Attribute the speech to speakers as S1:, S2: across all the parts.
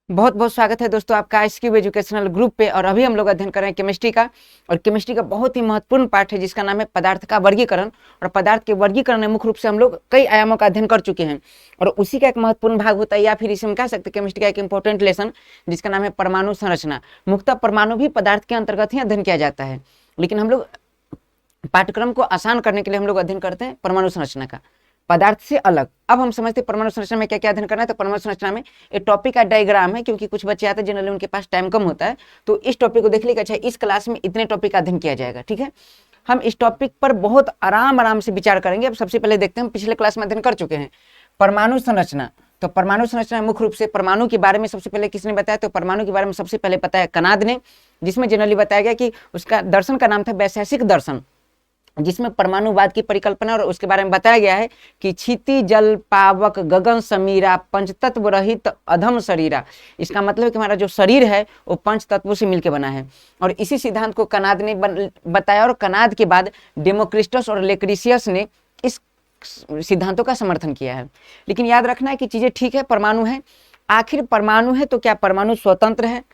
S1: बहुत बहुत स्वागत है दोस्तों आपका आईएसक्यूब एजुकेशनल ग्रुप पे। और अभी हम लोग अध्ययन कर रहे हैं केमिस्ट्री का। और केमिस्ट्री का बहुत ही महत्वपूर्ण पार्ट है जिसका नाम है पदार्थ का वर्गीकरण। और पदार्थ के वर्गीकरण में मुख्य रूप से हम लोग कई आयामों का अध्ययन कर चुके हैं और उसी का एक महत्वपूर्ण भाग होता है, या फिर इसे हम कह सकते हैं केमिस्ट्री का एक इंपॉर्टेंट लेसन जिसका नाम है परमाणु संरचना। मुख्यतः परमाणु भी पदार्थ के अंतर्गत ही अध्ययन किया जाता है, लेकिन हम लोग पाठ्यक्रम को आसान करने के लिए हम लोग अध्ययन करते हैं परमाणु संरचना का पदार्थ से अलग। अब हम समझते हैं परमाणु संरचना में क्या क्या अध्ययन करना है। तो परमाणु संरचना में एक टॉपिक का डायग्राम है, क्योंकि कुछ बच्चे आते हैं जनरली उनके पास टाइम कम होता है, तो इस टॉपिक को देख लीजिए। अच्छा, इस क्लास में इतने टॉपिक का अध्ययन किया जाएगा, ठीक है। हम इस टॉपिक पर बहुत आराम से विचार करेंगे। अब सबसे पहले देखते हैं, हम पिछले क्लास में अध्ययन कर चुके हैं परमाणु संरचना। तो परमाणु संरचना मुख्य रूप से परमाणु के बारे में सबसे पहले किसने बताया? तो परमाणु के बारे में सबसे पहले बताया कनाद ने, जिसमें जनरली बताया गया कि उसका दर्शन का नाम था वैशेषिक दर्शन, जिसमें परमाणुवाद की परिकल्पना और उसके बारे में बताया गया है कि क्षिति जल पावक गगन समीरा पंचतत्व रहित अधम शरीरा। इसका मतलब है कि हमारा जो शरीर है वो पंच तत्वों से मिलकर बना है। और इसी सिद्धांत को कनाद ने बताया, और कनाद के बाद डेमोक्रिटस और लेक्रिसियस ने इस सिद्धांतों का समर्थन किया है। लेकिन याद रखना है कि चीजें ठीक है, परमाणु है। आखिर परमाणु है तो क्या परमाणु स्वतंत्र है?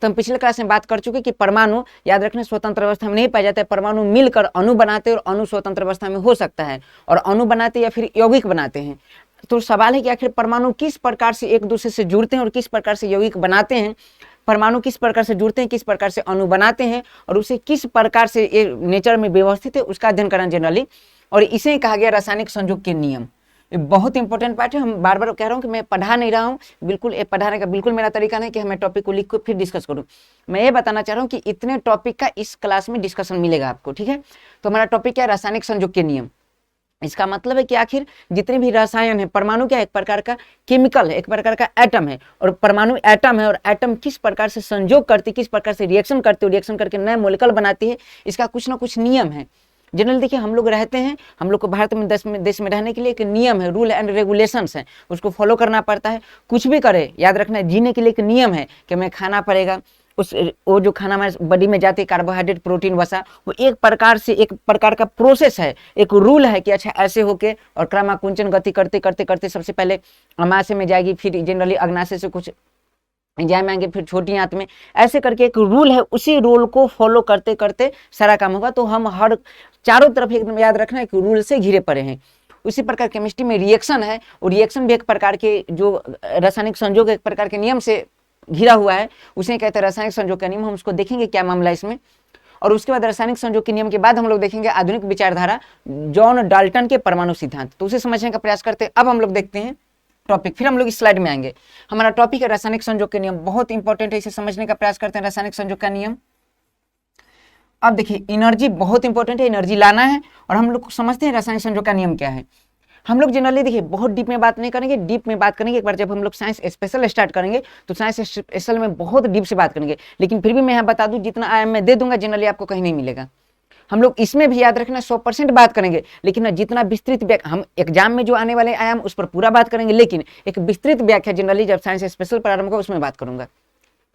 S1: तो हम पिछले क्लास में बात कर चुके कि परमाणु, याद रखना, स्वतंत्र अवस्था में नहीं पाया जाता है। परमाणु मिलकर अणु बनाते हैं और अणु स्वतंत्र अवस्था में हो सकता है, और अणु बनाते या फिर यौगिक बनाते हैं। तो सवाल है कि आखिर परमाणु किस प्रकार से एक दूसरे से जुड़ते हैं और किस प्रकार से यौगिक बनाते हैं। परमाणु किस प्रकार से जुड़ते हैं, किस प्रकार से अणु बनाते हैं, और उसे किस प्रकार से नेचर में व्यवस्थित है, उसका अध्ययन करना जनरली। और इसे कहा गया रासायनिक संयोग के नियम। ये बहुत इंपॉर्टेंट पार्ट है। हम बार बार कह रहा हूँ कि मैं पढ़ा नहीं रहा हूँ, बिल्कुल ये पढ़ाने का बिल्कुल मेरा तरीका नहीं कि मैं टॉपिक को लिख कर फिर डिस्कस करूँ। मैं ये बताना चाह रहा हूँ कि इतने टॉपिक का इस क्लास में डिस्कशन मिलेगा आपको, ठीक है। तो हमारा टॉपिक क्या है? रासायनिक संयोग के नियम। इसका मतलब है कि आखिर जितने भी रसायन है, परमाणु क्या एक प्रकार का केमिकल है, एक प्रकार का एटम है, और परमाणु एटम है, और एटम किस प्रकार से संयोग करती, किस प्रकार से रिएक्शन करती है, रिएक्शन करके नए मॉलिक्यूल बनाती है, इसका कुछ ना कुछ नियम है। जनरल देखिए, हम लोग रहते हैं, हम लोग को भारत में देश में रहने के लिए एक नियम है, रूल एंड रेगुलेशंस है, उसको फॉलो करना पड़ता है। कुछ भी करे, याद रखना है, जीने के लिए एक नियम है कि हमें खाना पड़ेगा। वो जो खाना हमारे बॉडी में जाती है, कार्बोहाइड्रेट प्रोटीन वसा, वो एक प्रकार का प्रोसेस है, एक रूल है कि अच्छा ऐसे होके और क्रमाकुंचन गति करते करते करते सबसे पहले अमाशय में जाएगी, फिर जनरली अग्नाशय से कुछ एंजाइम आएंगे, फिर छोटी आंत में, ऐसे करके एक रूल है। उसी रूल को फॉलो करते करते सारा काम होगा। तो हम हर चारों तरफ एकदम याद रखना है कि रूल से घिरे पड़े हैं। उसी प्रकार केमिस्ट्री में रिएक्शन है, और रिएक्शन भी एक प्रकार के जो रासायनिक संयोग एक प्रकार के नियम से घिरा हुआ है, उसे कहते हैं रासायनिक संयोग का नियम। हम उसको देखेंगे क्या मामला इसमें। और उसके बाद रासायनिक संयोग के नियम के बाद हम लोग देखेंगे आधुनिक विचारधारा जॉन डाल्टन के परमाणु सिद्धांत। तो उसे समझने का प्रयास करते हैं। अब हम लोग देखते हैं टॉपिक, फिर हम लोग इस स्लाइड में आएंगे। हमारा टॉपिक है रासायनिक संयोग के नियम, बहुत इंपॉर्टेंट है, इसे समझने का प्रयास करते हैं। रासायनिक संयोग का नियम। अब देखिए, एनर्जी बहुत इंपॉर्टेंट है, एनर्जी लाना है, और हम लोग समझते हैं रासायनिक संयोग का नियम क्या है। हम लोग जनरली देखिए बहुत डीप में बात नहीं करेंगे, डीप में बात करेंगे एक बार जब हम लोग साइंस स्पेशल स्टार्ट करेंगे, तो साइंस स्पेशल में बहुत डीप से बात करेंगे। लेकिन फिर भी मैं यहाँ बता दूं, जितना आयाम मैं दे दूंगा जनरली आपको कहीं नहीं मिलेगा। हम लोग इसमें भी याद रखना 100% बात करेंगे, लेकिन जितना विस्तृत व्याख्या हम एग्जाम में जो आने वाले आयाम उस पर पूरा बात करेंगे, लेकिन एक विस्तृत व्याख्या जनरली जब साइंस स्पेशल प्रारंभ होगा उसमें बात करूंगा।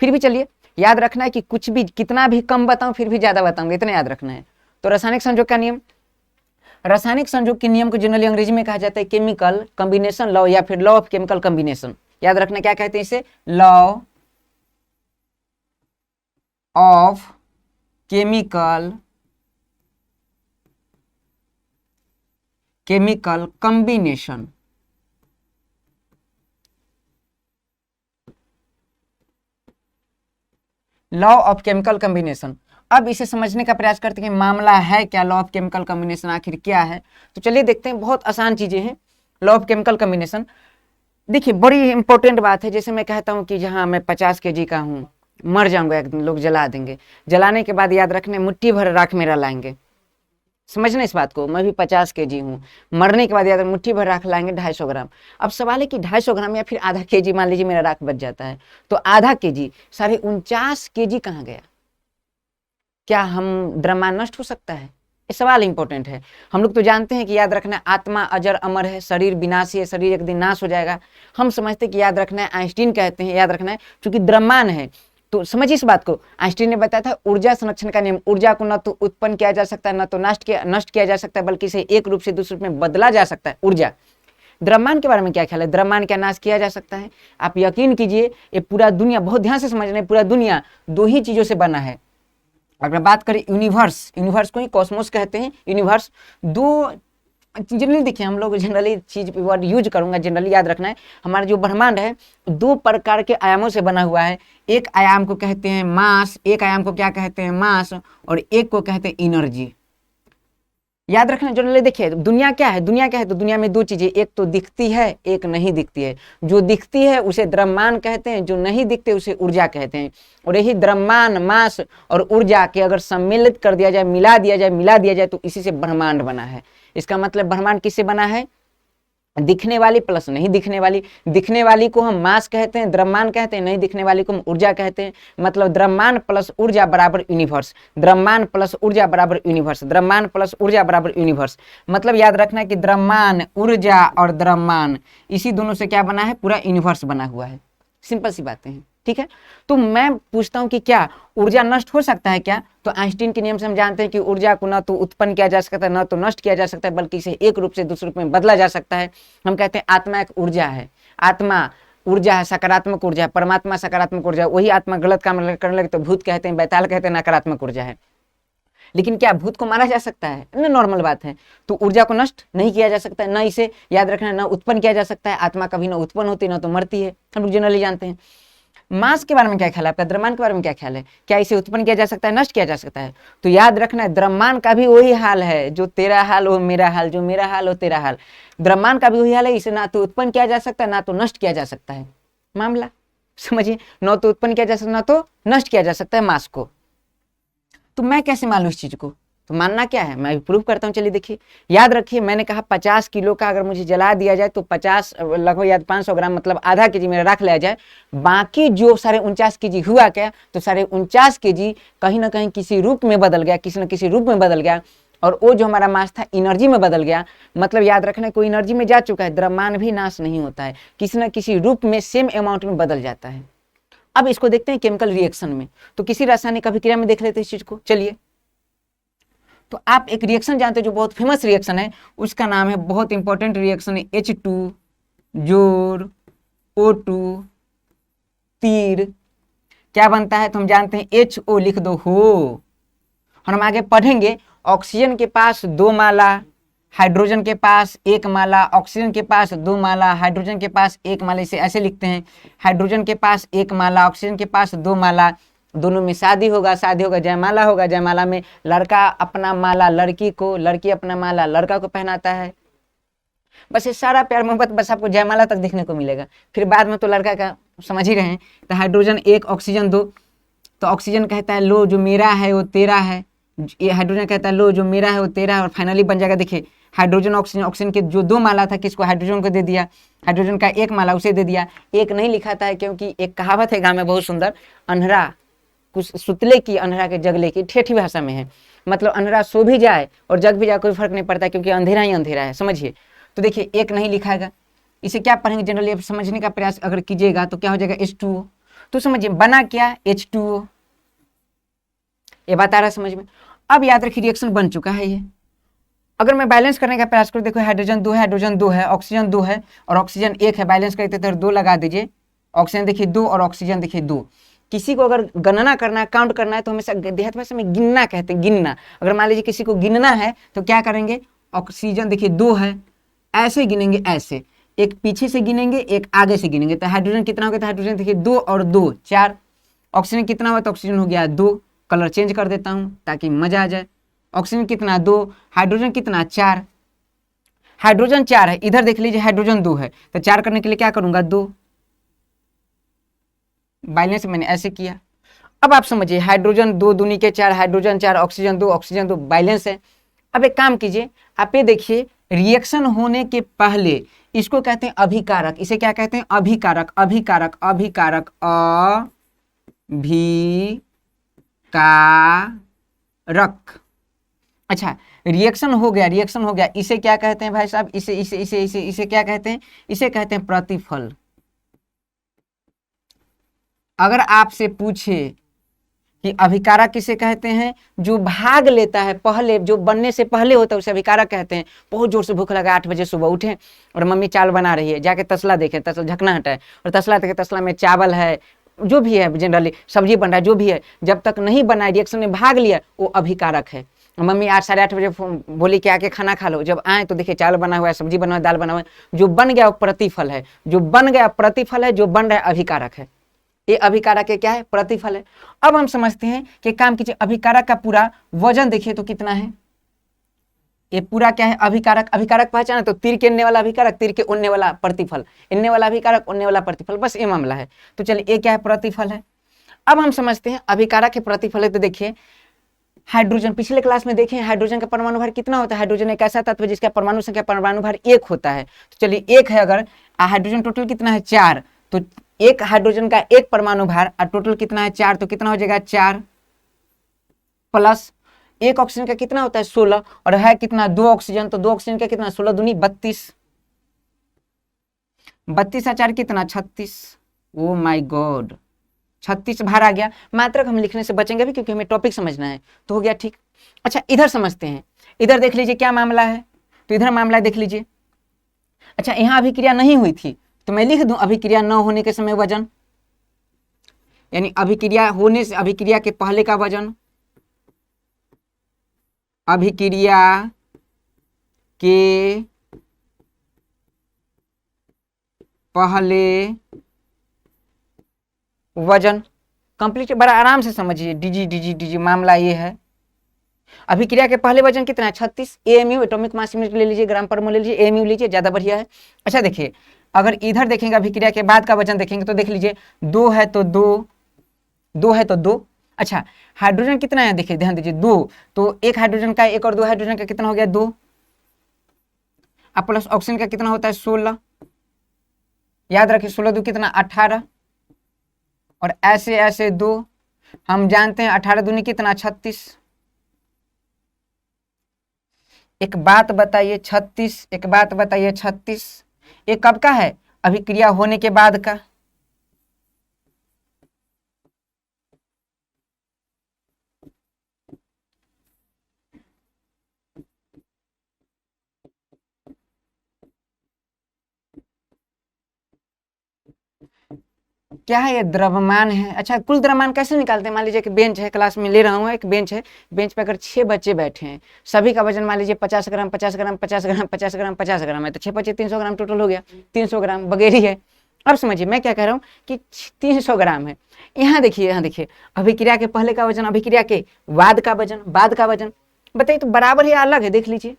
S1: फिर भी चलिए, याद रखना है कि कुछ भी कितना भी कम बताऊं फिर भी ज्यादा बताऊंगा, इतना याद रखना है। तो रासायनिक संयोग का नियम, रासायनिक संयोग के नियम को जनरली अंग्रेजी में कहा जाता है केमिकल कॉम्बिनेशन लॉ, या फिर लॉ ऑफ केमिकल कॉम्बिनेशन। याद रखना क्या कहते हैं इसे? Law of chemical combination. Law of chemical combination. अब इसे समझने का प्रयास करते हैं कि मामला है क्या, लॉ ऑफ केमिकल कॉम्बिनेशन आखिर क्या है। तो चलिए देखते हैं, बहुत आसान चीजें हैं। लॉ ऑफ केमिकल कॉम्बिनेशन देखिए बड़ी इंपॉर्टेंट बात है। जैसे मैं कहता हूं कि जहां मैं 50 kg का हूं, मर जाऊंगा एक दिन, लोग जला देंगे। जलाने के बाद याद रखने मुट्ठी भर राख मेरा लाएंगे, समझना इस बात को। मैं भी 50 kg हूँ, मरने के बाद याद मुट्ठी भर राख लाएंगे 250 ग्राम। अब सवाल है कि 250 ग्राम या फिर आधा kg, मान लीजिए मेरा राख बच जाता है, तो आधा kg 49.5 kg कहाँ गया? क्या हम द्रव्यमान नष्ट हो सकता है? ये सवाल इंपॉर्टेंट है। हम लोग तो जानते हैं कि याद रखना आत्मा अजर अमर है, शरीर विनाशी है, शरीर एक दिन नाश हो जाएगा। हम समझते हैं कि याद रखना है, आइंस्टीन कहते हैं याद रखना है क्योंकि द्रव्यमान है। तो समझिए इस बात को, आइंस्टीन ने बताया था ऊर्जा संरक्षण का नियम। ऊर्जा को न तो उत्पन्न किया जा सकता है, न तो नष्ट किया जा सकता है, बल्कि इसे एक रूप से दूसरे रूप में बदला जा सकता है। ऊर्जा द्रव्यमान के बारे में क्या ख्याल है? द्रव्यमान क्या नाश किया जा सकता है? आप यकीन कीजिए ये पूरा दुनिया, बहुत ध्यान से समझ रहे हैं, पूरा दुनिया दो ही चीजों से बना है। अगर बात करें यूनिवर्स, यूनिवर्स को ही कॉस्मोस कहते हैं। यूनिवर्स दो, जनरली देखिए हम लोग जनरली चीज वर्ड यूज करूंगा, जनरली याद रखना है, हमारा जो ब्रह्मांड है दो प्रकार के आयामों से बना हुआ है। एक आयाम को कहते हैं मास, एक आयाम को क्या कहते हैं? मास, और एक को कहते हैं एनर्जी। याद रखना जनरली। देखिए दुनिया क्या है? दुनिया क्या है? तो दुनिया में दो चीजें, एक तो दिखती है, एक नहीं दिखती है। जो दिखती है उसे द्रव्यमान कहते हैं, जो नहीं दिखते उसे ऊर्जा कहते हैं। और यही द्रव्यमान, मास और ऊर्जा के अगर सम्मिलित कर दिया जाए, मिला दिया जाए तो इसी से ब्रह्मांड बना है। इसका मतलब ब्रह्मांड किससे बना है? दिखने वाली प्लस नहीं दिखने वाली। दिखने वाली को हम मास कहते हैं, द्रव्यमान कहते हैं, नहीं दिखने वाली को हम ऊर्जा कहते हैं। मतलब द्रव्यमान प्लस ऊर्जा बराबर यूनिवर्स, द्रव्यमान प्लस ऊर्जा बराबर यूनिवर्स, द्रव्यमान प्लस ऊर्जा बराबर यूनिवर्स। मतलब याद रखना कि द्रव्यमान, ऊर्जा और द्रव्यमान इसी दोनों से क्या बना है? पूरा यूनिवर्स बना हुआ है। सिंपल सी बातें हैं, ठीक है। तो मैं पूछता हूं कि क्या ऊर्जा नष्ट हो सकता है क्या? तो आइंस्टीन के नियम से हम जानते हैं कि ऊर्जा को न तो उत्पन्न किया जा सकता है, न तो नष्ट किया जा सकता है, बल्कि इसे एक रूप से दूसरे रूप में बदला जा सकता है। हम कहते हैं आत्मा एक ऊर्जा है, आत्मा ऊर्जा है, सकारात्मक ऊर्जा है, परमात्मा सकारात्मक ऊर्जा है। वही आत्मा गलत काम करने लगे तो भूत कहते हैं, बैताल कहते हैं, नकारात्मक ऊर्जा है। लेकिन क्या भूत को मारा जा सकता है? ना, नॉर्मल बात है। तो ऊर्जा को नष्ट नहीं किया जा सकता है, ना इसे याद रखना, ना उत्पन्न किया जा सकता है। आत्मा कभी ना उत्पन्न होती ना तो मरती है, हम लोग जनरली जानते हैं। मास के बारे में क्या ख्याल है आपका? द्रव्यमान के बारे में क्या ख्याल है? क्या इसे उत्पन्न किया जा सकता है, नष्ट किया जा सकता है? तो याद रखना है द्रव्यमान का भी वही हाल है, जो तेरा हाल वो मेरा हाल, जो मेरा हाल वो तेरा हाल। द्रव्यमान का भी वही हाल है, इसे ना तो उत्पन्न किया जा सकता है ना तो नष्ट किया जा सकता है। मामला समझिए, न तो उत्पन्न किया जा सकता ना तो नष्ट किया जा सकता है मास को। तो मैं कैसे मान लूं इस चीज को? तो मानना क्या है, मैं प्रूव करता हूं। चलिए देखिए, याद रखिए मैंने कहा 50 किलो का अगर मुझे जला दिया जाए तो 50 लगभग याद 500 ग्राम मतलब आधा केजी मेरा रख लिया जाए। बाकी जो 49.5 केजी हुआ क्या? तो 49.5 केजी कहीं ना कहीं किसी रूप में बदल गया, किसी न किसी रूप में बदल गया, और वो जो हमारा मास था एनर्जी में बदल गया। मतलब याद रखना कोई एनर्जी में जा चुका है। द्रव्यमान भी नाश नहीं होता है, किसी न किसी रूप में सेम अमाउंट में बदल जाता है। अब इसको देखते हैं केमिकल रिएक्शन में। तो किसी रासायनिक अभिक्रिया में देख लेते हैं इस चीज को। चलिए, तो आप एक रिएक्शन जानते हैं जो बहुत फेमस रिएक्शन है, उसका नाम है, बहुत इंपॉर्टेंट रिएक्शन है, H2 जोड़ O2 तीर क्या बनता है? तो हम जानते हैं HO लिख दो हो। और हम आगे पढ़ेंगे ऑक्सीजन के पास 2 माला, हाइड्रोजन के पास 1 माला, ऑक्सीजन के पास 2 माला, हाइड्रोजन के पास 1 माला। इसे ऐसे लिखते हैं, हाइड्रोजन के पास 1 माला, ऑक्सीजन के पास 2 माला। दोनों में शादी होगा, शादी होगा, जयमाला होगा, जयमाला में लड़का अपना माला लड़की को, लड़की अपना माला लड़का को पहनाता है। बस ये सारा प्यार मोहब्बत बस आपको जयमाला तक देखने को मिलेगा। फिर बाद में तो लड़का का समझ ही रहे हैं। तो हाइड्रोजन 1 ऑक्सीजन 2, तो ऑक्सीजन कहता है लो जो मेरा है वो तेरा है, ये हाइड्रोजन कहता है लो जो मेरा है वो तेरा है। और फाइनली बन जाएगा, देखिए हाइड्रोजन ऑक्सीजन, ऑक्सीजन के जो 2 माला था किसको? हाइड्रोजन को दे दिया, हाइड्रोजन का 1 माला उसे दे दिया। एक नहीं लिखा था क्योंकि एक कहावत है गाँव में बहुत सुंदर, अंधरा कुछ सुतले की अंधेरा के जगले की, ठेठी भाषा में है। मतलब अंधेरा सो भी जाए और जग भी जाए कोई फर्क नहीं पड़ता, क्योंकि अंधेरा ही अंधेरा है, समझिए। तो देखिए एक नहीं लिखाएगा, इसे क्या पढ़ेंगे जनरली अब समझने का प्रयास अगर कीजिएगा तो क्या हो जाएगा? H2O। तो समझिए बना क्या? H2O। ये बात आ रहा है समझ में? अब याद रखिए रिएक्शन बन चुका है ये। अगर मैं बैलेंस करने का प्रयास करूँ, देखो हाइड्रोजन 2 है, हाइड्रोजन 2 है, ऑक्सीजन 2 है और ऑक्सीजन 1 है, बैलेंस करते तो 2 लगा दीजिए। ऑक्सीजन देखिए 2 और ऑक्सीजन देखिए 2। किसी को अगर गणना करना है, काउंट करना है, तो हमेशा देहात भाषा में गिनना कहते हैं, गिनना। अगर मान लीजिए किसी को गिनना है तो क्या करेंगे? ऑक्सीजन देखिए 2 है, ऐसे गिनेंगे, ऐसे एक पीछे से गिनेंगे, एक आगे से गिनेंगे। तो हाइड्रोजन कितना हो गया? तो हाइड्रोजन देखिए 2 और 2 4। ऑक्सीजन कितना हुआ? तो ऑक्सीजन हो गया 2। कलर चेंज कर देता हूं ताकि मजा आ जाए। ऑक्सीजन कितना? 2। हाइड्रोजन कितना? 4। हाइड्रोजन 4 है, इधर देख लीजिए हाइड्रोजन 2 है, तो 4 करने के लिए क्या करूंगा? 2 बैलेंस मैंने ऐसे किया। अब आप समझिए हाइड्रोजन 2 दूनी के 4, हाइड्रोजन 4, ऑक्सीजन 2, ऑक्सीजन 2 बैलेंस है। अब एक काम कीजिए, आप ये देखिए रिएक्शन होने के पहले इसको कहते हैं अभिकारक। इसे क्या कहते हैं? अभिकारक, अभिकारक, अभिकारक, अभिकारक। अच्छा रिएक्शन हो गया, रिएक्शन हो गया, इसे क्या कहते हैं भाई साहब? इसे इसे इसे इसे इसे क्या कहते हैं? इसे कहते हैं प्रतिफल। अगर आपसे पूछे कि अभिकारक किसे कहते हैं? जो भाग लेता है पहले, जो बनने से पहले होता है उसे अभिकारक कहते हैं। बहुत जोर से भूख लगा, 8 बजे सुबह उठे और मम्मी चावल बना रही है, जाके तसला देखे, तसला झकना हटाए और तसला देखे, तसला में चावल है, जो भी है, जनरली सब्जी बन रहा है, जो भी है, जब तक नहीं बना रिएक्शन में भाग लिया वो अभिकारक है। मम्मी 8 साढ़े 8 बजे बोली कि आके खाना खा लो, जब आए तो देखिए चावल बना हुआ है, सब्जी बना हुआ है, दाल बना हुआ है, जो बन गया वो प्रतिफल है, जो बन गया प्रतिफल है, जो बन रहा है अभिकारक है। ये अभिकारक के क्या है? प्रतिफल है। अब हम समझते हैं कि काम कीजिए, अभिकारक का पूरा वजन देखिए तो कितना है? ये पूरा क्या है? अभिकारक। अभिकारक पहचाना तो तीर के इनने वाला अभिकारक, तीर के उड़ने वाला प्रतिफल, इनने वाला अभिकारक, उड़ने वाला प्रतिफल, बस ये मामला है। तो चलिए ये क्या है? प्रतिफल है। अब हम समझते हैं अभिकारक के प्रतिफल है। तो देखिए हाइड्रोजन, पिछले क्लास में देखें हाइड्रोजन का परमाणु भार कितना होता है? हाइड्रोजन एक ऐसा तत्व है जिसका परमाणु संख्या, परमाणु भार 1 होता है। तो चलिए 1 है, अगर हाइड्रोजन टोटल कितना है? 4, तो एक हाइड्रोजन का 1 परमाणु भार और टोटल कितना है? 4, तो कितना हो जाएगा? 4 प्लस 1 ऑक्सीजन का कितना होता है? 16, और है कितना? 2 ऑक्सीजन, तो 2 ऑक्सीजन का कितना? 16 दूनी 32, 32 और 4 कितना? 36। ओ माय गॉड, 36 बाहर आ गया। मात्रक हम लिखने से बचेंगे भी क्योंकि हमें टॉपिक समझना है, तो हो गया ठीक। अच्छा इधर समझते हैं, इधर देख लीजिए क्या मामला है। तो इधर मामला देख लीजिए। अच्छा यहां अभिक्रिया नहीं हुई थी तो मैं लिख दूं अभिक्रिया न होने के समय वजन, यानी अभिक्रिया होने से, अभिक्रिया के पहले का वजन, अभिक्रिया के पहले वजन। कंप्लीट, बड़ा आराम से समझिए, डीजी डीजी डीजी मामला ये है। अभिक्रिया के पहले वजन कितना है? 36। एएमयू एटॉमिक मास यूनिट ले लीजिए, ग्राम पर मोल ले लीजिए, एएमयू लीजिए, ज्यादा बढ़िया है। अच्छा देखिए, अगर इधर देखेंगे अभिक्रिया के बाद का वजन देखेंगे तो देख लीजिए 2 है तो 2 है तो 2। अच्छा हाइड्रोजन कितना है? देखिए ध्यान दीजिए 2, तो एक हाइड्रोजन का, एक और 2 हाइड्रोजन का कितना हो गया? 2। अब प्लस ऑक्सीजन का कितना होता है? 16। याद रखिए 16 2 कितना? 18, और ऐसे ऐसे 2, हम जानते हैं 18 दूनी कितना? 36। एक बात बताइए 36, एक बात बताइए 36, ये कब का है? अभिक्रिया होने के बाद का। क्या है? ये द्रव्यमान है। अच्छा कुल द्रव्यमान कैसे निकालते हैं? मान लीजिए कि बेंच है, क्लास में ले रहा हूँ, एक बेंच है, बेंच पे अगर 6 बच्चे बैठे हैं, सभी का वजन मान लीजिए 50 ग्राम 50 ग्राम 50 ग्राम 50 ग्राम 50 ग्राम है, तो 6 बच्चे 300 ग्राम टोटल हो गया, 300 ग्राम वगैरह है। अब समझिए मैं क्या कह रहा हूँ कि 300 ग्राम है। यहाँ देखिए, यहाँ देखिए अभिक्रिया के पहले का वजन, अभिक्रिया के बाद का वजन, बाद का वजन, बताइए तो बराबर है या अलग है? देख लीजिए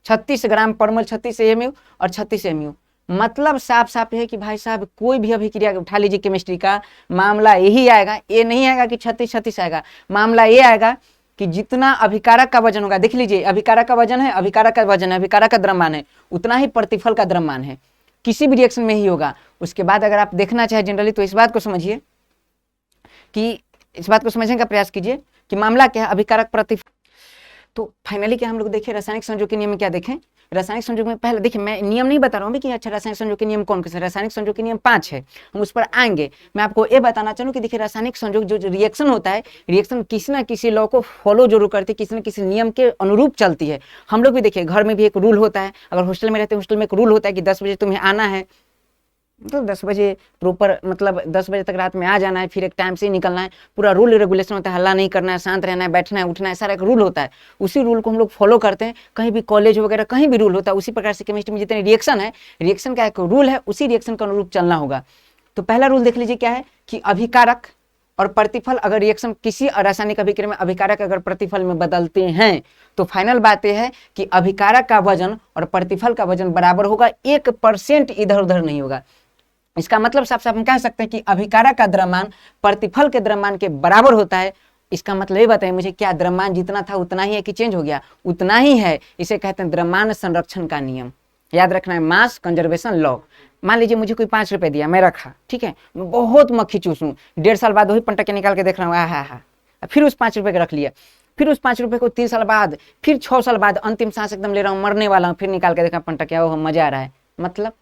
S1: 36 ग्राम पर मोल, 36 एमयू और 36 एमयू। मतलब साफ साफ है कि भाई साहब कोई भी अभिक्रिया उठा लीजिए केमिस्ट्री का, मामला यही आएगा। ये नहीं आएगा कि 36 36 आएगा, मामला ये आएगा कि जितना अभिकारक का वजन होगा, देख लीजिए अभिकारक का वजन है, अभिकारक का वजन है, अभिकारक का द्रव्यमान है, उतना ही प्रतिफल का द्रव्यमान है, किसी भी रिएक्शन में ही होगा। उसके बाद अगर आप देखना चाहे जनरली तो इस बात को समझिए कि, इस बात को समझने का प्रयास कीजिए कि मामला क्या है, अभिकारक प्रतिफल। तो फाइनली क्या हम लोग देखें रासायनिक संयोग के नियम में क्या देखें? रासायनिक संयोग में पहले देखिए, मैं नियम नहीं बता रहा हूँ कि अच्छा रासायनिक संयोग के नियम कौन कौन से, रासायनिक संयोग के नियम 5 है, हम उस पर आएंगे। मैं आपको ये बताना चाहूँ कि देखिए रासायनिक संयोग जो रिएक्शन होता है, रिएक्शन किसी ना किसी लॉ को फॉलो जरूर करती है, किसी न किसी नियम के अनुरूप चलती है। हम लोग भी देखिए घर में भी एक रूल होता है, अगर हॉस्टल में रहते हैं हॉस्टल में एक रूल होता है कि 10 बजे तुम्हें आना है, तो 10 बजे प्रॉपर, मतलब 10 बजे तक रात में आ जाना है, फिर एक टाइम से ही निकलना है, पूरा रूल रेगुलेशन होता है, हल्ला नहीं करना है, शांत रहना है, बैठना है, उठना है, सारा एक रूल होता है। उसी रूल को हम लोग फॉलो करते हैं, कहीं भी कॉलेज वगैरह कहीं भी रूल होता है। उसी प्रकार से केमिस्ट्री में जितने रिएक्शन है, रिएक्शन का एक रूल है, उसी रिएक्शन के अनुरूप चलना होगा। तो पहला रूल देख लीजिए क्या है कि अभिकारक और प्रतिफल अगर रिएक्शन किसी रासायनिक अभिक्रिया में अभिकारक अगर प्रतिफल में बदलते हैं तो फाइनल बात यह है कि अभिकारक का वजन और प्रतिफल का वजन बराबर होगा, 1% इधर उधर नहीं होगा। इसका मतलब साफ साफ हम कह सकते हैं कि अभिकारक का द्रव्यमान प्रतिफल के द्रव्यमान के बराबर होता है। इसका मतलब ये बताइए मुझे, क्या द्रव्यमान जितना था उतना ही है कि चेंज हो गया? उतना ही है। इसे कहते हैं द्रव्यमान संरक्षण का नियम। याद रखना है, मास कंजर्वेशन लॉ। मान लीजिए मुझे कोई 5 रुपए दिया, मैं रखा, ठीक है, मैं बहुत मक्खी चूसूं, 1.5 साल बाद वही पंटके निकाल के देख रहा हूँ, हा, फिर उस 5 रुपए के रख लिया, फिर उस 5 रुपए को 3 साल बाद, फिर 6 साल बाद, अंतिम सांस एकदम ले रहा हूँ, मरने वाला हूँ, फिर निकाल के देखा पंटक, ओह मजा आ रहा है। मतलब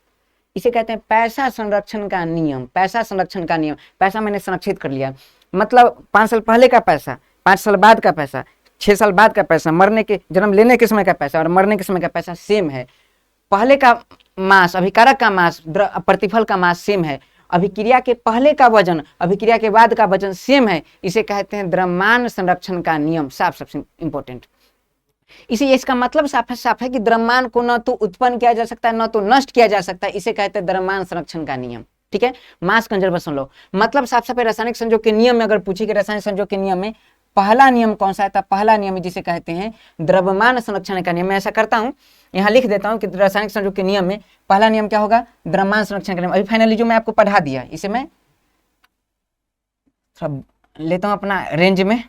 S1: इसे कहते हैं पैसा संरक्षण का नियम। पैसा संरक्षण का नियम, पैसा मैंने संरक्षित कर लिया। मतलब 5 साल पहले का पैसा, 5 साल बाद का पैसा, 6 साल बाद का पैसा, मरने के जन्म लेने के समय का पैसा और मरने के समय का पैसा सेम है। पहले का मास, अभिकारक का मास, प्रतिफल का मास सेम है। अभिक्रिया के पहले का वजन, अभिक्रिया के बाद का वजन सेम है। इसे कहते हैं द्रव्यमान संरक्षण का नियम। सबसे इंपॉर्टेंट इसी, इसका मतलब साफ है कि द्रव्यमान को न तो उत्पन्न किया जा सकता है न तो नष्ट किया जा सकता है। इसे कहते हैं द्रव्यमान संरक्षण का नियम। ठीक है, मास कंजर्वेशन लॉ। मतलब साफ है रासायनिक संयोग के नियम में अगर पूछे कि रासायनिक संयोग के नियम में पहला नियम कौन सा है, तब पहला नियम जिसे कहते हैं द्रव्यमान संरक्षण का नियम। मैं ऐसा करता हूं, यहां लिख देता हूं कि रासायनिक संयोग के नियम में पहला नियम क्या होगा, द्रव्यमान संरक्षण का नियम। अभी फाइनली जो मैं आपको पढ़ा दिया, इसे मैं थोड़ा लेता हूं अपना रेंज में,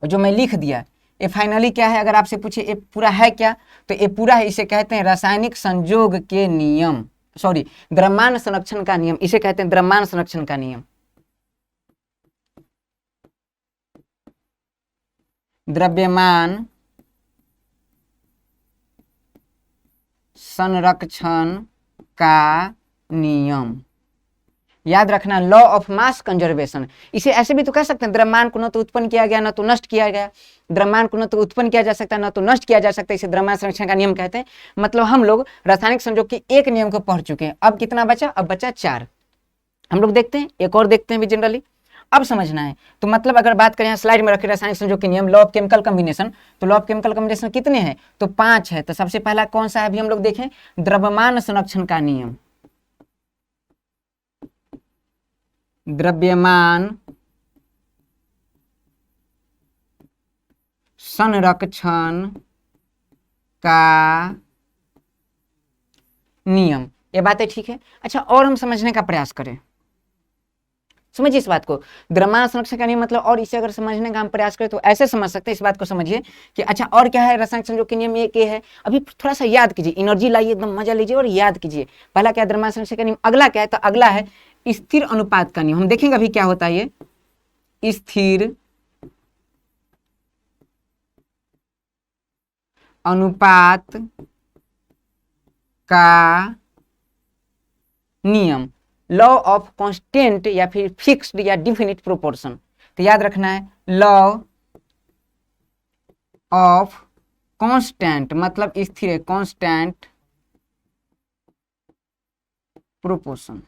S1: जो मैं लिख दिया ये फाइनली क्या है। अगर आपसे पूछे ये पूरा है क्या, तो ये पूरा है। इसे कहते हैं रासायनिक संयोग के नियम, सॉरी द्रव्यमान संरक्षण का नियम। इसे कहते हैं द्रव्यमान संरक्षण का नियम। द्रव्यमान संरक्षण का नियम याद रखना, लॉ ऑफ मास कंजर्वेशन। इसे ऐसे भी तो कह सकते हैं द्रव्यमान को न तो उत्पन्न किया गया न तो नष्ट किया गया। द्रव्यमान को न तो उत्पन्न किया जा सकता न तो नष्ट किया जा सकता, इसे द्रव्यमान संरक्षण का नियम कहते हैं। मतलब हम लोग रासायनिक संयोग के एक नियम को पढ़ चुके हैं। अब कितना बचा, अब बचा 4। हम लोग देखते हैं, एक और देखते हैं भी जनरली, अब समझना है। तो मतलब अगर बात करें स्लाइड में रखे रासायनिक संयोग के नियम, लॉ ऑफ केमिकल कॉम्बिनेशन, तो लॉ ऑफ केमिकल कॉम्बिनेशन कितने हैं, तो 5 है। तो सबसे पहला कौन सा है अभी हम लोग देखें, द्रव्यमान संरक्षण का नियम। द्रव्यमान संरक्षण का नियम। ये बातें ठीक है। अच्छा, और हम समझने का प्रयास करें, समझिए इस बात को। द्रव्यमान संरक्षण का नियम मतलब, और इसे अगर समझने का हम प्रयास करें तो ऐसे समझ सकते हैं। इस बात को समझिए कि अच्छा और क्या है रासायनिक संयोग के नियम, एक ये है। अभी थोड़ा सा याद कीजिए, एनर्जी लाइए, एकदम मजा लीजिए और याद कीजिए। पहला क्या है द्रव्यमान संरक्षण का नियम, अगला क्या है, तो अगला है स्थिर अनुपात का नियम। हम देखेंगे अभी क्या होता है ये स्थिर अनुपात का नियम, लॉ ऑफ कांस्टेंट या फिर फिक्स्ड या डिफिनिट प्रोपोर्शन। तो याद रखना है लॉ ऑफ कांस्टेंट मतलब स्थिर है, कांस्टेंट प्रोपोर्शन।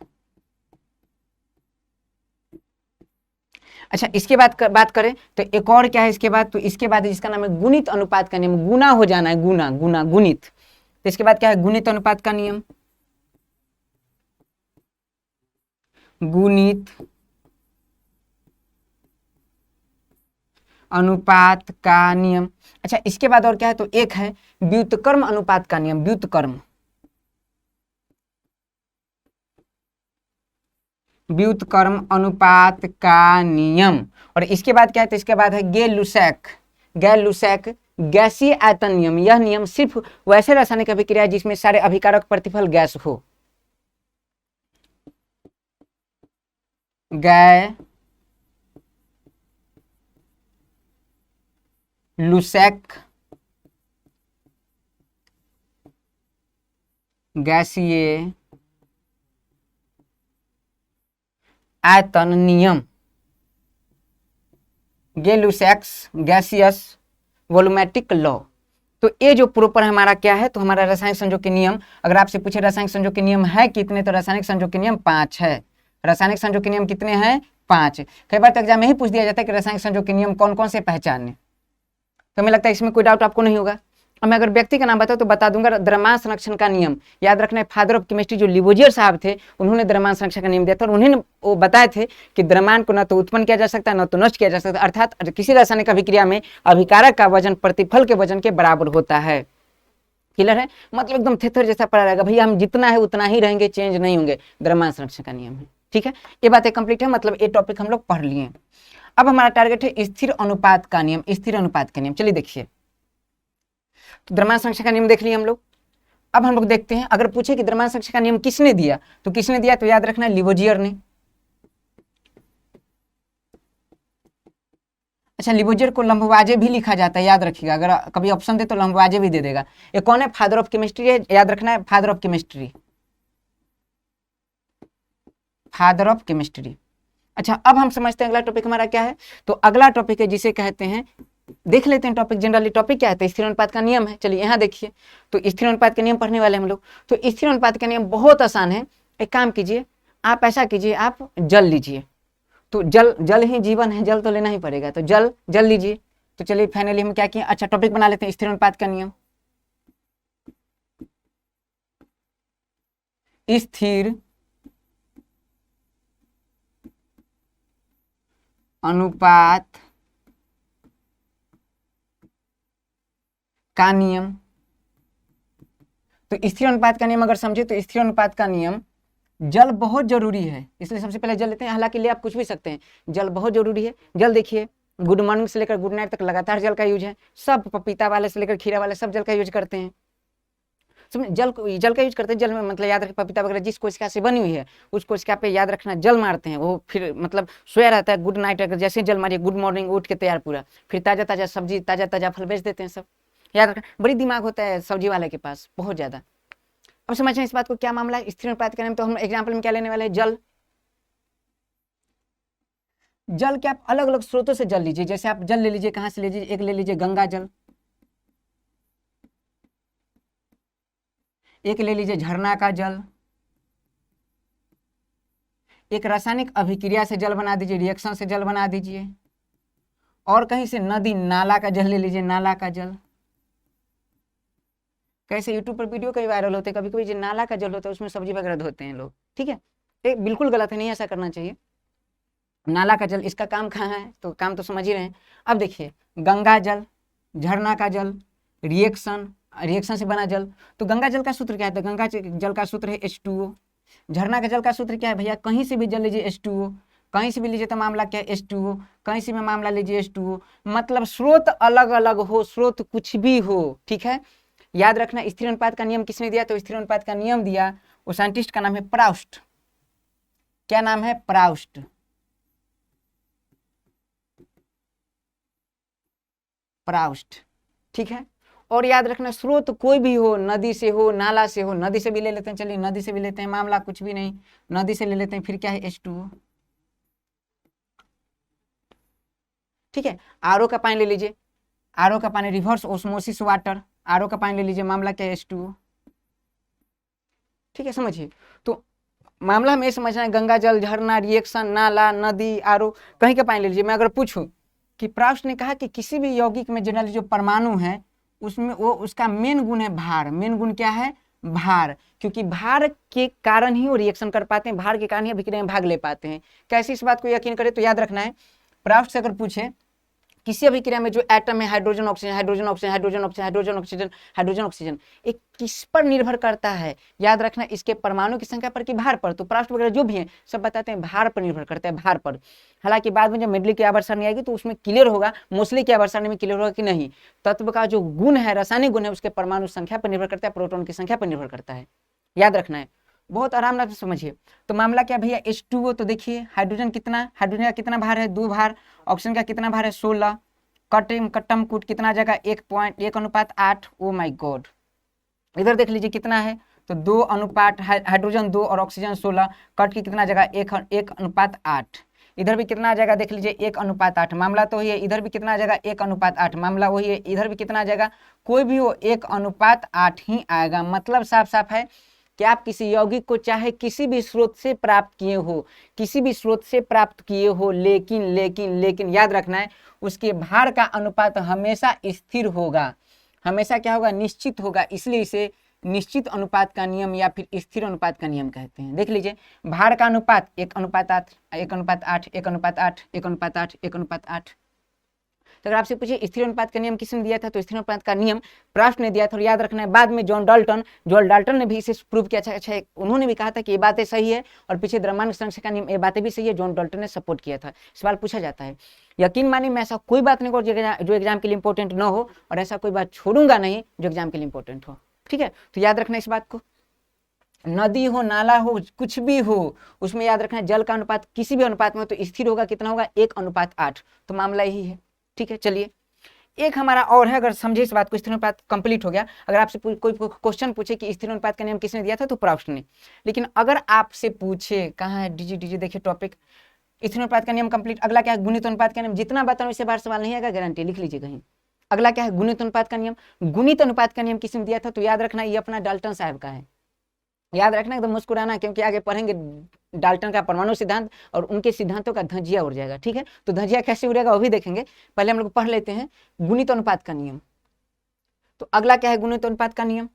S1: अच्छा, इसके बाद बात करें तो एक और क्या है इसके बाद, तो इसके बाद इसका नाम है गुणित अनुपात का नियम। गुना हो जाना है, गुना गुना गुणित। तो इसके बाद क्या है, गुणित अनुपात का नियम, गुणित अनुपात का नियम। अच्छा, इसके बाद और क्या है, तो एक है व्युत्क्रम अनुपात का नियम। व्युत्क्रम, व्युत्क्रम अनुपात का नियम। और इसके बाद क्या है, तो इसके बाद है गे-लुसैक, गैर-लुसैक गैसीय आयतन नियम। यह नियम सिर्फ वैसे रासायनिक अभिक्रिया जिसमें सारे अभिकारक प्रतिफल गैस हो। गे-लुसैक गैसीय आयतन नियम, गे-लुसैक्स गैसियस वोलूमेट्रिक लॉ। तो ये जो प्रॉपर हमारा क्या है, तो हमारा रासायनिक संयोग के नियम। अगर आपसे पूछे रासायनिक संयोग के नियम है कितने, तो रासायनिक संयोग के नियम 5 है। रासायनिक संयोग के नियम कितने हैं, 5। कई बार तो एग्जाम में ही पूछ दिया जाता है कि रासायनिक संयोग के नियम कौन कौन से पहचानने। तो हमें लगता है इसमें कोई डाउट आपको नहीं होगा। अब मैं अगर व्यक्ति का नाम बताऊं तो बता दूंगा द्रव्यमान संरक्षण का नियम। याद रखना है फादर ऑफ केमिस्ट्री जो लिवोजियर साहब थे, उन्होंने द्रव्यमान संरक्षण का नियम दिया था और उन्होंने वो बताए थे कि द्रव्यमान को न तो उत्पन्न किया जा सकता है न तो नष्ट किया जा सकता है। अर्थात किसी रासायनिक अभिक्रिया में अभिकारक का वजन प्रतिफल के वजन के बराबर होता है। क्लियर है, मतलब एकदम थेथर जैसा पड़ा रहेगा भैया, हम जितना है उतना ही रहेंगे, चेंज नहीं होंगे। द्रव्यमान संरक्षण का नियम है। ठीक है, ये बातें कंप्लीट है, मतलब ये टॉपिक हम लोग पढ़ लिए। अब हमारा टारगेट है स्थिर अनुपात का नियम। स्थिर अनुपात का नियम, चलिए देखिए, तो द्रव्यमान संरक्षण का नियम देख लिए हम लोग। अब हम लोग देखते हैं, अगर पूछे कि द्रव्यमान संरक्षण का नियम किसने दिया, तो किसने दिया, तो याद रखना है लिवोजियर ने। अच्छा, लिवोजियर को लंबवाजे भी लिखा जाता है, याद रखिएगा। अगर कभी ऑप्शन दे तो लंबवाजे भी दे देगा। ये कौन है, फादर ऑफ केमिस्ट्री है, याद रखना है father of chemistry, father of chemistry. अच्छा, अब हम समझते हैं अगला टॉपिक हमारा क्या है। तो अगला टॉपिक है जिसे कहते हैं, देख लेते हैं टॉपिक। जनरली टॉपिक क्या है, तो स्थिर अनुपात का नियम है। चलिए यहाँ देखिए, तो स्थिर अनुपात का नियम पढ़ने वाले हम लोग। तो स्थिर अनुपात का नियम बहुत आसान है। एक काम कीजिए, आप ऐसा कीजिए, आप जल लीजिए। तो जल, जल ही जीवन है, जल तो लेना ही पड़ेगा। तो जल, जल लीजिए। तो चलिए फाइनली हम क्या किए, अच्छा टॉपिक बना लेते हैं, स्थिर अनुपात का नियम। स्थिर अनुपात का नियम। तो स्थिर अनुपात का नियम अगर समझे तो स्थिर अनुपात का नियम, जल बहुत जरूरी है, इसलिए सबसे पहले जल लेते हैं। हालांकि ले आप कुछ भी सकते हैं, जल बहुत जरूरी है। जल देखिए, गुड मॉर्निंग से लेकर गुड नाइट तक लगातार जल का यूज है। सब पपीता वाले से लेकर खीरा वाले सब जल का यूज करते हैं। समझ, जल का यूज करते हैं। जल में मतलब याद रखें, पपीता वगैरह जिस कोशिका से बनी हुई है उस कोशिका पे याद रखना जल मारते हैं, वो फिर मतलब सोया रहता है। गुड नाइट अगर जैसे जल मारिए, गुड मॉर्निंग उठ के तैयार पूरा, फिर ताजा ताजा सब्जी, ताजा ताजा फल बेच देते हैं सब। याद रखना, बड़ी दिमाग होता है सब्जी वाले के पास, बहुत ज्यादा। अब समझें इस बात को, क्या मामला है स्थिर अनुपात का नियम। तो हम एग्जाम्पल में क्या लेने वाले हैं, जल। जल के आप अलग अलग स्रोतों से जल लीजिए। जैसे आप जल ले लीजिए, कहां से लीजिए, एक ले लीजिए गंगा जल, एक ले लीजिए झरना का जल, एक रासायनिक अभिक्रिया से जल बना दीजिए, रिएक्शन से जल बना दीजिए, और कहीं से नदी नाला का जल ले लीजिए, नाला का जल। कैसे यूट्यूब पर वीडियो कई वायरल होते हैं, कभी कभी जो नाला का जल होता है उसमें सब्जी वगैरह धोते हैं लोग, ठीक है। ये बिल्कुल गलत है, नहीं ऐसा करना चाहिए। नाला का जल, इसका काम कहाँ है, तो काम तो समझ ही रहे हैं। अब देखिए, गंगा जल, झरना का जल, रिएक्शन, रिएक्शन से बना जल। तो गंगा जल का सूत्र क्या है, तो गंगा जल का सूत्र है H2O। झरना का जल का सूत्र क्या है भैया, कहीं से भी जल लीजिए H2O, कहीं से भी लीजिए तो मामला क्या है H2O, कहीं से भी मामला लीजिए H2O। मतलब स्रोत अलग अलग हो, स्रोत कुछ भी हो, ठीक है। याद रखना, स्थिर अनुपात का नियम किसने दिया, तो स्थिर अनुपात का नियम दिया वो साइंटिस्ट का नाम है प्राउस्ट। क्या नाम है, प्राउस्ट। प्राउस्ट, ठीक है। और याद रखना, स्रोत कोई भी हो, नदी से हो, नाला से हो, नदी से भी ले लेते हैं, चलिए नदी से भी लेते हैं, मामला कुछ भी नहीं, नदी से ले लेते हैं, फिर क्या है H2O, ठीक है। आरओ का पानी ले लीजिए, आरओ का पानी रिवर्स ओस्मोसिस वाटर, आरओ का पानी ले लीजिए, मामला क्या है H2O, ठीक है। समझिए, तो मामला हमें समझना है, गंगा जल, झरना, रिएक्शन, नाला, नदी, आरओ, कहीं का पानी ले लीजिए। मैं अगर पूछूं कि प्राउस्ट ने कहा कि किसी भी यौगिक में जनरली जो परमाणु है उसमें वो उसका मेन गुण है भार। मेन गुण क्या है, भार, क्योंकि भार के कारण ही वो रिएक्शन कर पाते हैं, भार के कारण ही अभिक्रिया में भाग ले पाते हैं। कैसे इस बात को यकीन करें, तो याद रखना है, प्राउस्ट से अगर पूछे किसी अभिक्रिया में जो एटम है, hydrogen oxygen, hydrogen oxygen, hydrogen oxygen, hydrogen oxygen, hydrogen oxygen, एक किस पर निर्भर करता है, याद रखना, इसके परमाणु की संख्या पर कि भार पर। तो प्राउस्ट वगैरह जो भी है सब बताते हैं भार पर निर्भर करता है, भार पर। हालांकि बाद में जब मेडली की आवर्त सारणी आएगी तो उसमें क्लियर होगा, मोस्टली की आवर्त सारणी में क्लियर होगा कि नहीं, तत्व का जो गुण है, रासायनिक गुण है, उसके परमाणु संख्या पर निर्भर करता है, प्रोटॉन की संख्या पर निर्भर करता है। याद रखना है, बहुत आराम से समझिए। तो मामला क्या भैया, H2O, तो देखिए हाइड्रोजन कितना, हाइड्रोजन का कितना भार है, 2 भार, ऑक्सीजन का कितना भार है, 16, कटम कुट कितना जगह, 1:1:8। ओ माय गॉड, इधर देख लीजिए कितना है, तो 2 अनुपात, हाइड्रोजन 2 और ऑक्सीजन 16, कट की कितना जगह, 1:8। इधर भी कितना आ जाएगा, देख लीजिए 1:8। मामला तो वही है, इधर भी कितना आ जाएगा, 1:8। मामला वही है, इधर भी कितना आ जाएगा, कोई भी हो 1:8 ही आएगा। मतलब साफ साफ है कि आप किसी यौगिक को चाहे किसी भी स्रोत से प्राप्त किए हो, किसी भी स्रोत से प्राप्त किए हो, लेकिन लेकिन लेकिन याद रखना है, उसके भार का अनुपात हमेशा स्थिर होगा, हमेशा क्या होगा, निश्चित होगा। इसलिए इसे निश्चित अनुपात का नियम या फिर स्थिर अनुपात का नियम कहते हैं। देख लीजिए, भार का अनुपात 1:8, 1:8, 1:8, 1:8, 1:8। तो अगर आपसे पूछिए स्थिर अनुपात का नियम किसने दिया था, तो स्थिर अनुपात का नियम प्राउस्ट ने दिया था। और याद रखना है, बाद में जॉन डाल्टन ने भी इसे प्रूव किया। अच्छा, उन्होंने भी कहा था कि ये बातें सही है, और पीछे द्रव्यमान संरक्षण का नियम, ये बातें भी सही है, जॉन डाल्टन ने सपोर्ट किया था। सवाल पूछा जाता है, यकीन मानिए मैं ऐसा कोई बात नहीं करूँ जो एग्जाम के लिए इंपॉर्टेंट ना हो, और ऐसा कोई बात छोड़ूंगा नहीं जो एग्जाम के लिए इंपॉर्टेंट हो, ठीक है। तो याद रखना इस बात को, नदी हो, नाला हो, कुछ भी हो, उसमें याद रखना जल का अनुपात किसी भी अनुपात में हो तो स्थिर होगा, कितना होगा, 1:8। तो मामला यही है, ठीक है। चलिए एक हमारा और है, अगर समझे इस बात को, स्थिर अनुपात कंप्लीट हो गया। अगर आपसे कोई क्वेश्चन पूछे कि स्थिर अनुपात का नियम किसने दिया था, तो प्राउस्ट ने। लेकिन अगर आपसे पूछे, कहाँ है डीजी देखिए टॉपिक, स्थिर अनुपात का नियम कंप्लीट। अगला क्या है गुणित अनुपात का नियम, जितना बताऊं इससे बाहर सवाल नहीं आएगा, गारंटी, लिख लीजिए कहीं। अगला क्या है गुणित अनुपात का नियम। गुणित अनुपात का नियम किसने दिया था, तो याद रखना ये अपना डाल्टन साहब का है, याद रखना एकदम मुस्कुराना, क्योंकि आगे पढ़ेंगे डाल्टन का परमाणु सिद्धांत और उनके सिद्धांतों का धज्जिया उड़ जाएगा, ठीक है। तो धज्जिया कैसे उड़ेगा वो भी देखेंगे, पहले हम लोग पढ़ लेते हैं गुणित अनुपात का नियम। तो अगला क्या है गुणित अनुपात का नियम,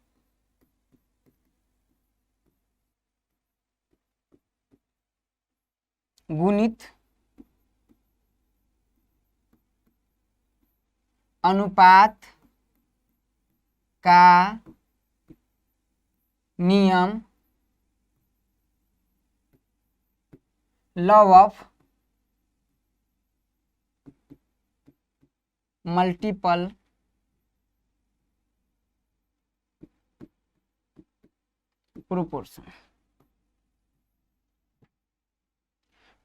S1: गुणित अनुपात का नियम लॉ ऑफ मल्टीपल प्रोपोर्शन।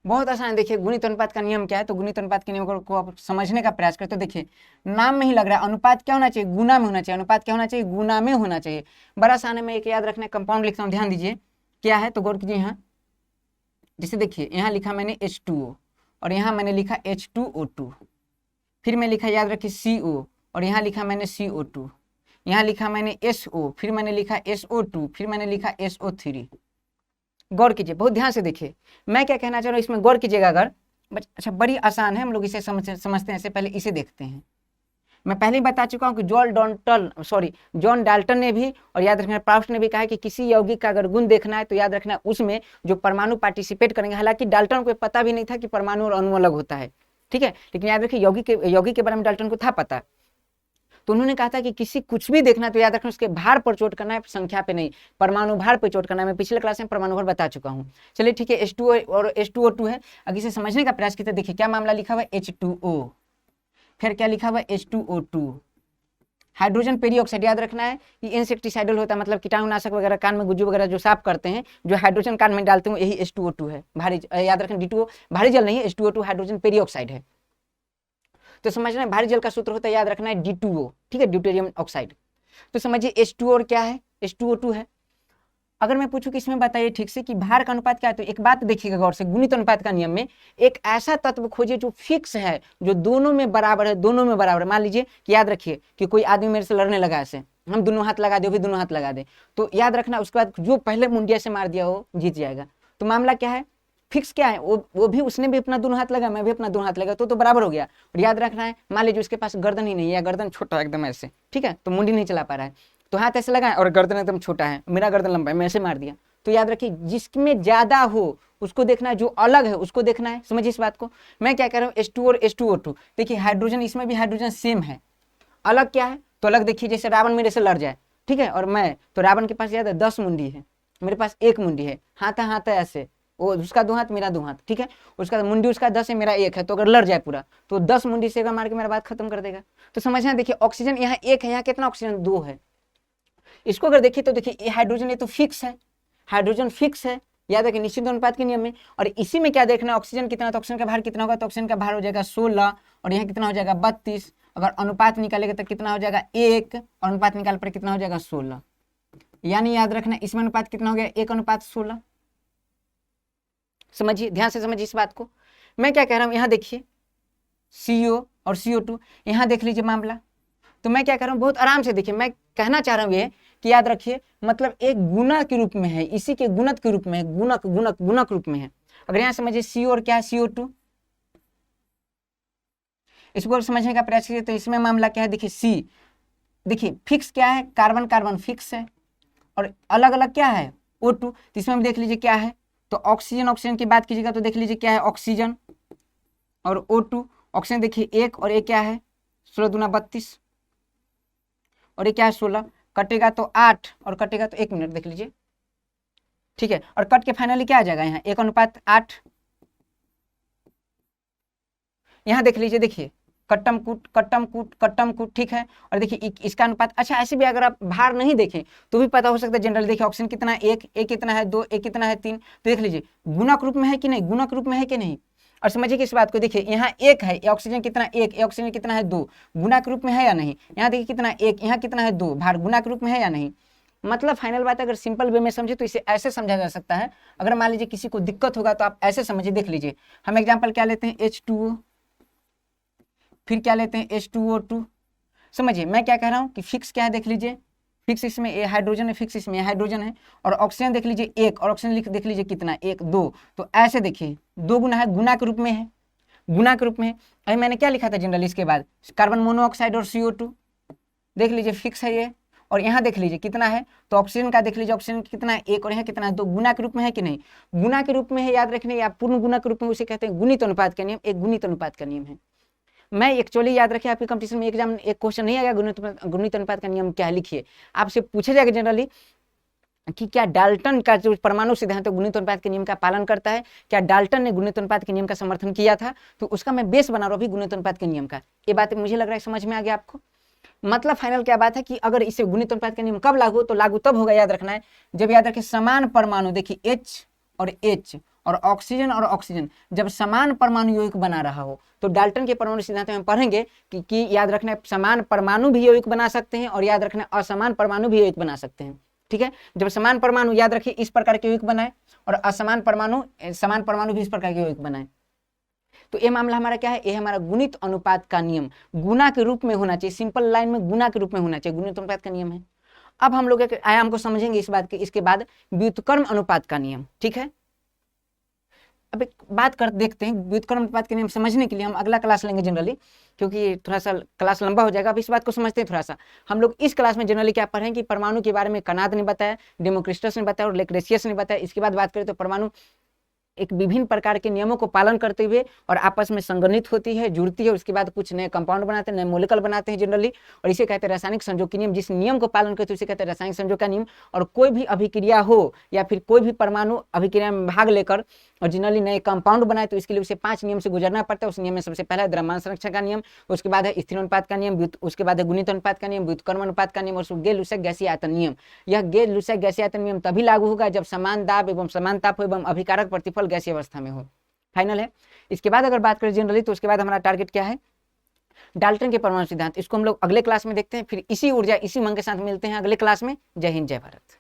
S1: बहुत आसान है, देखिए गुणित अनुपात का नियम क्या है। तो गुणित अनुपात के नियम को आप समझने का प्रयास करें तो देखिए नाम में ही लग रहा है अनुपात क्या होना चाहिए, गुना में होना चाहिए। अनुपात क्या होना चाहिए, गुना में होना चाहिए। बड़ा आसान है, मैं एक याद रखना, कंपाउंड लिखता हूँ, ध्यान दीजिए क्या है। तो गौर कीजिए यहाँ, जैसे देखिए यहाँ लिखा मैंने H2O और यहाँ मैंने लिखा H2O2, फिर मैं लिखा याद रखिए CO और यहाँ लिखा मैंने CO2, यहाँ लिखा मैंने SO, फिर मैंने लिखा SO2, फिर मैंने लिखा SO3। गौर कीजिए, बहुत ध्यान से देखिए मैं क्या कहना चाह रहा हूँ, इसमें गौर कीजिएगा अगर। अच्छा बड़ी आसान है, हम लोग इसे समझते हैं। इससे पहले इसे देखते हैं। मैं पहले ही बता चुका हूँ कि जॉन डाल्टन ने भी और याद रखना प्राउस्ट ने भी कहा कि किसी यौगिक का अगर गुण देखना है तो याद रखना उसमें जो परमाणु पार्टिसिपेट करेंगे। हालांकि डाल्टन को पता भी नहीं था कि परमाणु और अणु अलग होता है, ठीक है, लेकिन याद रखिए यौगिक के बारे में डाल्टन को था पता। तो उन्होंने कहा था कि किसी कुछ भी देखना तो याद रखना उसके भार पर चोट करना है, संख्या पे नहीं, परमाणु भार पर चोट करना है। मैं पिछले क्लास में परमाणु भार बता चुका हूँ। चलिए ठीक है, H2O और H2O2 है। अगर इसे समझने का प्रयास कीजिए, देखिए क्या मामला लिखा हुआ है H2O, फिर क्या लिखा हुआ है H2O2। हाइड्रोजन पेरिऑक्साइड, याद रखना है ये इंसेक्टिसाइडल होता है, मतलब कीटाणुनाशक वगैरह कान में गुज्जू वगैरह जो साफ करते हैं, जो हाइड्रोजन कान में डालते हैं यही H2O2 है। भारी याद रखना D2O भारी जल नहीं है, H2O2 हाइड्रोजन पेरिऑक्साइड है। तो समझना है भारी जल का सूत्र होता है, याद रखना है D2O, ठीक है, ड्यूटेरियम ऑक्साइड। तो समझिए H2O और क्या है, H2O2 है। अगर मैं पूछूं कि इसमें बताइए ठीक से कि भार का अनुपात क्या है, तो एक बात देखिएगा गौर से, गुणित अनुपात का नियम में एक ऐसा तत्व खोजिए जो फिक्स है, जो दोनों में बराबर है, दोनों में बराबर है। मान लीजिए कि याद रखिए कि कोई आदमी मेरे से लड़ने लगा, ऐसे हम दोनों हाथ लगा दे, भी दोनों हाथ लगा दे, तो याद रखना उसके बाद जो पहले मुंडिया से मार दिया वो जीत जाएगा। तो मामला क्या है, फिक्स क्या है, वो भी उसने भी अपना दोनों हाथ लगा, मैं भी अपना दोनों हाथ लगा, तो बराबर हो गया। और याद रखना है मान लीजिए उसके पास गर्दन ही नहीं है, या गर्दन छोटा है एकदम ऐसे, ठीक है, तो मुंडी नहीं चला पा रहा है, तो हाथ ऐसे लगाए और गर्दन एकदम छोटा है, मेरा गर्दन लंबा है, मैं ऐसे मार दिया। तो याद रखिए जिसमें ज्यादा हो उसको देखना है, जो अलग है उसको देखना है। समझिए इस बात को। मैं क्या कह रहा हूँ H2 और H2O2, देखिए हाइड्रोजन, इसमें भी हाइड्रोजन सेम है, अलग क्या है, तो अलग देखिए जैसे रावण मेरे से लड़ जाए, ठीक है, और मैं, तो रावण के पास याद है 10 मुंडी है, मेरे पास 1 मुंडी है, हाथ है ऐसे, वो उसका 2 हाथ मेरा 2 हाथ, ठीक है, उसका मुंडी उसका 10 है मेरा 1 है, तो अगर लड़ जाए पूरा तो 10 मुंडी से मार के मेरा बात खत्म कर देगा। तो समझना, देखिए ऑक्सीजन यहाँ 1 है, यहाँ कितना ऑक्सीजन 2 है। इसको अगर देखिए तो देखिए हाइड्रोजन ये तो फिक्स है, हाइड्रोजन फिक्स है, याद रखिए निश्चित अनुपात के नियम में। और इसी में क्या देखना है, ऑक्सीजन कितना, तो ऑक्सीजन का भार कितना होगा, तो ऑक्सीजन का भार हो जाएगा 16 और यहाँ कितना हो जाएगा 32। अगर अनुपात निकालेगा तो कितना हो जाएगा 1 और अनुपात निकाल पर कितना हो जाएगा 16, यानी याद रखना इसमें अनुपात कितना हो गया 1:16। समझिए, ध्यान से समझिए इस बात को। मैं क्या कह रहा हूँ, यहाँ देखिए CO और CO2, यहाँ देख लीजिए मामला। तो मैं क्या कह रहा हूँ, बहुत आराम से देखिए, मैं कहना चाह रहा हूँ ये कि याद रखिए मतलब एक गुना के रूप में है, इसी के गुणक के रूप में है, गुणक गुणक गुणक रूप में है। अगर यहाँ समझिए CO और क्या है CO2, इसको समझने का प्रयास कीजिए। तो इसमें मामला क्या है, देखिए C, देखिए फिक्स क्या है, कार्बन कार्बन फिक्स है, और अलग अलग क्या है O2। तो इसमें भी देख लीजिए क्या है, तो ऑक्सीजन, ऑक्सीजन की बात कीजिएगा तो देख लीजिए क्या है ऑक्सीजन और O2। ऑक्सीजन देखिए 1 और 1 क्या है 16 दूना 32 और ये क्या है 16, कटेगा तो 8 और कटेगा तो 1 मिनट देख लीजिए, ठीक है, और कट के फाइनली क्या आ जाएगा यहाँ 1:8। यहाँ देख लीजिए, देखिए कट्टम कूट कट्टम कूट कट्टम कूट, ठीक है, और देखिए इसका अनुपात। अच्छा ऐसे भी अगर आप भार नहीं देखें तो भी पता हो सकता है जनरल। देखिए ऑक्सीजन कितना है 1, एक कितना है 2, एक कितना है 3, तो देख लीजिए गुणक रूप में है कि नहीं, गुणक रूप में है कि नहीं। और समझिए कि इस बात को, देखिए यहाँ 1 है, ऑक्सीजन कितना 1, ऑक्सीजन कितना है 2, गुणक रूप में है या नहीं। यहाँ देखिए कितना 1, यहाँ कितना है 2, भार गुणक रूप में है या नहीं। मतलब फाइनल बात अगर सिंपल वे में समझे तो इसे ऐसे समझा जा सकता है। अगर मान लीजिए किसी को दिक्कत होगा तो आप ऐसे समझिए, देख लीजिए हम एग्जांपल क्या लेते हैं, H2O, फिर क्या लेते हैं H2O2। समझिए मैं क्या कह रहा हूँ कि फिक्स क्या है, देख लीजिए फिक्स इसमें ए हाइड्रोजन है, फिक्स इसमें हाइड्रोजन है, और ऑक्सीजन देख लीजिए एक, और ऑक्सीजन देख लीजिए कितना, 1 2। तो ऐसे देखिए 2 गुना है, गुना के रूप में है, गुना के रूप में है। अभी मैंने क्या लिखा था जनरल, इसके बाद कार्बन मोनोऑक्साइड और CO2 देख लीजिए फिक्स है ये, और यहाँ देख लीजिए कितना है, तो ऑक्सीजन का देख लीजिए, ऑक्सीजन कितना है 1, और यहाँ कितना है 2, गुना के रूप में है कि नहीं, गुना के रूप में है, याद रखने, या पूर्ण गुना के रूप में, उसे कहते हैं गुणित अनुपात का नियम, एक गुणित अनुपात का नियम है। मैं एक्चुअली याद रखिए, आपके कंपटीशन में एग्जाम एक क्वेश्चन नहीं आएगा गुणित अनुपात का नियम क्या है, लिखिए, आपसे पूछा जाएगा जनरली कि क्या डाल्टन का जो परमाणु सिद्धांत है गुणित अनुपात के नियम का पालन करता है, क्या डाल्टन ने गुणित अनुपात के नियम का समर्थन किया था, तो उसका मैं बेस बना रहा हूँ अभी गुणित अनुपात के नियम का। ये बात मुझे लग रहा है समझ में आ गया आपको। मतलब फाइनल क्या बात है कि अगर इसे गुणित अनुपात का नियम कब लागू हो, तो लागू तब होगा, याद रखना है, जब याद रखिए समान परमाणु, देखिए H और H और ऑक्सीजन जब समान परमाणु यौगिक बना रहा हो, तो डाल्टन के परमाणु सिद्धांत में हम पढ़ेंगे कि याद रखना समान परमाणु भी यौगिक बना सकते हैं, और याद रखना असमान परमाणु भी यौगिक बना सकते हैं। ठीक है, जब समान परमाणु याद रखिए इस प्रकार के यौगिक बनाए, और असमान परमाणु समान परमाणु भी इस प्रकार के यौगिक बनाए, तो ये मामला हमारा क्या है, ये हमारा गुणित अनुपात का नियम, गुना के रूप में होना चाहिए, सिंपल लाइन में गुना के रूप में होना चाहिए, गुणित अनुपात का नियम है। अब हम लोग एक आयाम को समझेंगे इस बात के, इसके बाद व्युत्क्रम अनुपात का नियम। ठीक है, अब एक बात कर देखते हैं, व्युत्क्रम अनुपात के नियम समझने के लिए हम अगला क्लास लेंगे जनरली, क्योंकि थोड़ा सा क्लास लंबा हो जाएगा। अब इस बात को समझते हैं थोड़ा सा। हम लोग इस क्लास में जनरली क्या पढ़ें कि परमाणु के बारे में कनाद ने बताया, डेमोक्रिटस ने बताया और लेक्रेशियस ने बताया। इसके बाद बात करें तो परमाणु एक विभिन्न प्रकार के नियमों को पालन करते हुए और आपस में संगठित होती है, जुड़ती है, उसके बाद कुछ नए कंपाउंड बनाते हैं, नए मॉलिक्यूल बनाते हैं जनरली, और इसे कहते हैं रासायनिक संयोग के नियम। जिस नियम को पालन करते हैं उसे कहते हैं रासायनिक संयोग का नियम। और कोई भी अभिक्रिया हो या फिर कोई भी परमाणु अभिक्रिया में भाग लेकर और जनरली नए कंपाउंड बनाए, तो इसके लिए उसे 5 नियम से गुजरना पड़ता है। उस नियम में सबसे पहला है द्रव्यमान संरक्षण का नियम, उसके बाद है स्थिर अनुपात का नियम, उसके बाद है गुणित अनुपात का नियम, व्युत्क्रम अनुपात का नियम, और गेल-लुसाक गैसीय आयतन नियम। यह गेल-लुसाक गैसीय आयतन नियम तभी लागू होगा जब समान दाब एवं समान ताप हो एवं अभिकारक प्रतिफल गैसीय अवस्था में हो। फाइनल है। इसके बाद अगर बात करें जनरली, तो उसके बाद हमारा टारगेट क्या है, डाल्टन के परमाणु सिद्धांत। इसको हम लोग अगले क्लास में देखते हैं। फिर इसी ऊर्जा इसी मंग के साथ मिलते हैं अगले क्लास में। जय हिंद, जय भारत।